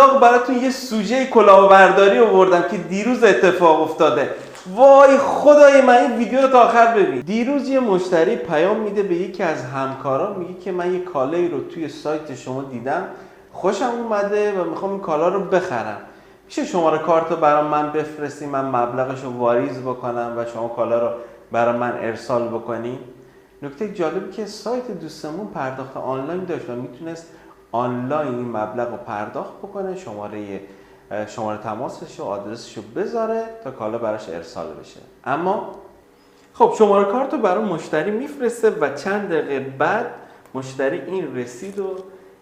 مبداغ براتون یه سوژه کلاهبرداری آوردم که دیروز اتفاق افتاده. وای خدای من، این ویدیو رو تا آخر ببین. دیروز یه مشتری پیام میده به یکی از همکاران، میگه که من یه کالایی رو توی سایت شما دیدم، خوشم اومده و میخوام این کالا رو بخرم. میشه شماره کارت رو برام من بفرستی، من مبلغش رو واریز بکنم و شما کالا رو برام من ارسال بکنی؟ نکته جالبی که سایت دوستمون پرداخت آنلاین داشت و میتونست آنلاین این مبلغ رو پرداخت بکنه، شماره تماسش و آدرسش رو بذاره تا کالا براش ارسال بشه. اما خب شماره کارت رو برای مشتری میفرسته و چند دقیقه بعد مشتری این رسید رو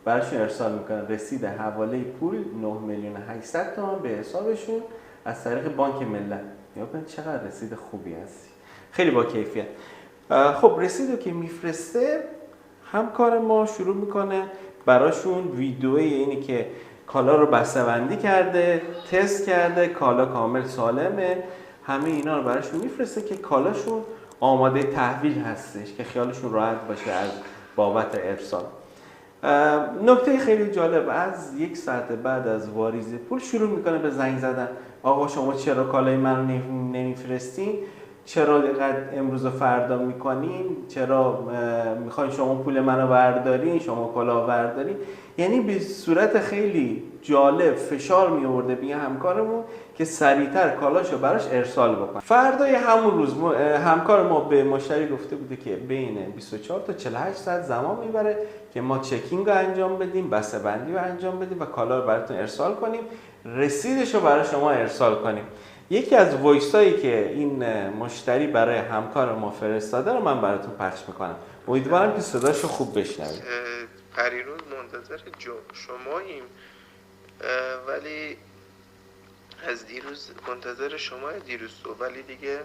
براشون ارسال میکنه. رسید حواله پول 9,800,000 تومان به حسابشون از طریق بانک ملت. نگاه کنید چقدر رسید خوبی هستی، خیلی با کیفیت. خب رسید رو که میفرسته، همکار ما شروع میکنه براشون ویدئوی اینی که کالا رو بسته‌بندی کرده، تست کرده، کالا کامل سالمه، همه اینا رو براشون میفرسته که کالاشون آماده تحویل هستش، که خیالشون راحت باشه از بابت ارسال. نکته خیلی جالب، از 1 ساعت بعد از واریز پول شروع میکنه به زنگ زدن. آقا شما چرا کالای من رو نمیفرستین؟ چرا اینقدر امروز و فردا میکنین؟ چرا میخواین شما پول منو بردارین؟ شما کلاه بردارین؟ یعنی به صورت خیلی جالب فشار میورده به همکارمون که سریعتر کالاشو براش ارسال بکنه. فردای همون روز همکار ما به مشتری گفته بوده که بین 24 تا 48 ساعت زمان میبره که ما چکینگ رو انجام بدیم، بسته‌بندی رو انجام بدیم و کالا رو براتون ارسال کنیم، رسیدش رو برای شما ارسال کنیم. یکی از وایسایی که این مشتری برای همکار ما فرستاده رو من براتون پخش میکنم. امیدوارم که صداشو خوب بشنوید. پریروز منتظر شماییم، ولی از دیروز منتظر شما دیروز تو، ولی دیگه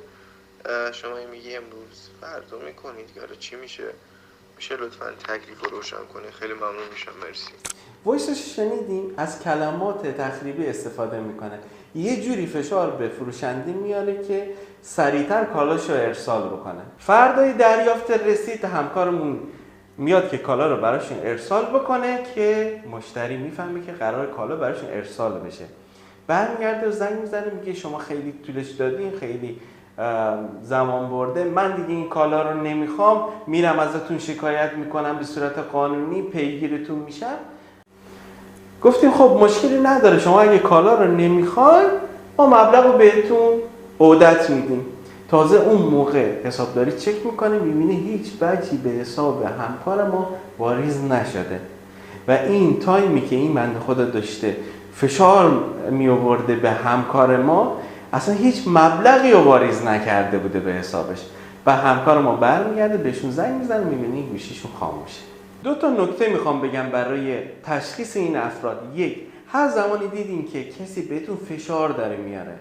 شما میگی امروز فردا میکنید. دیگه چی میشه لطفاً تکلیف رو روشن کنید. خیلی ممنون میشم. مرسی. وایسش شنیدیم، از کلمات تخریبی استفاده میکنه، یه جوری فشار به فروشنده میاره که سریعتر کالاشو ارسال بکنه. فردای دریافت رسید همکارمون میاد که کالا رو براشون ارسال بکنه که مشتری میفهمه که قرار کالا براشون ارسال بشه. برمیگرده و زنگ میزنه میگه شما خیلی طولش دادین، خیلی زمان برده، من دیگه این کالا رو نمیخوام، میرم ازتون شکایت میکنم به صورت قانونی، پیگیرتون میشم. گفتیم خب مشکلی نداره، شما اگه کالا رو نمیخواین ما مبلغ رو بهتون عودت میدیم. تازه اون موقع حسابداری چک میکنه، میبینه هیچ وجهی به حساب همکار ما واریز نشده و این تایمی که این بنده خدا داشته فشار میآورده به همکار ما، اصلا هیچ مبلغی رو واریز نکرده بوده به حسابش و همکار ما برمیگرده بهشون زنگ میزنه، میبینه گوشیشون خاموشه. 2 تا نکته میخوام بگم برای تشخیص این افراد. 1، هر زمانی دیدین که کسی بهتون فشار داره میاره،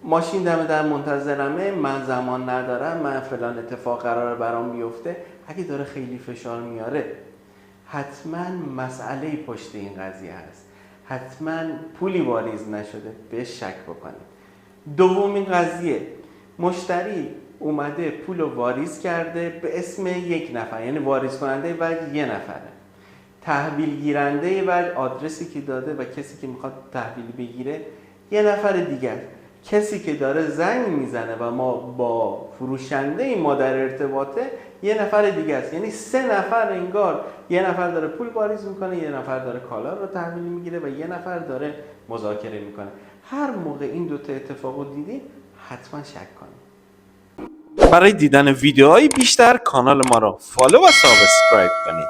ماشین دم در منتظرمه، من زمان ندارم، من فلان اتفاق قراره برام بیفته، اگه داره خیلی فشار میاره حتما مسئله پشت این قضیه هست، حتما پولی واریز نشده، بهش شک بکنید. دومین قضیه، مشتری اومده پول رو واریز کرده به اسم یک نفر، یعنی واریز کننده وجه یه نفره، تحویل گیرنده وجه آدرسی که داده و کسی که میخواد تحویل بگیره یه نفر دیگر، کسی که داره زنگ میزنه و ما با فروشنده ما در ارتباطه یه نفر دیگه است. یعنی 3 نفر انگار، یه نفر داره پول واریز میکنه، یه نفر داره کالا رو تحویل میگیره و یه نفر داره مذاکره میکنه. هر موقع این 2 تا اتفاق رو دیدید حتما شک کنید. برای دیدن ویدیوهای بیشتر کانال ما رو فالو و سابسکرایب کنید.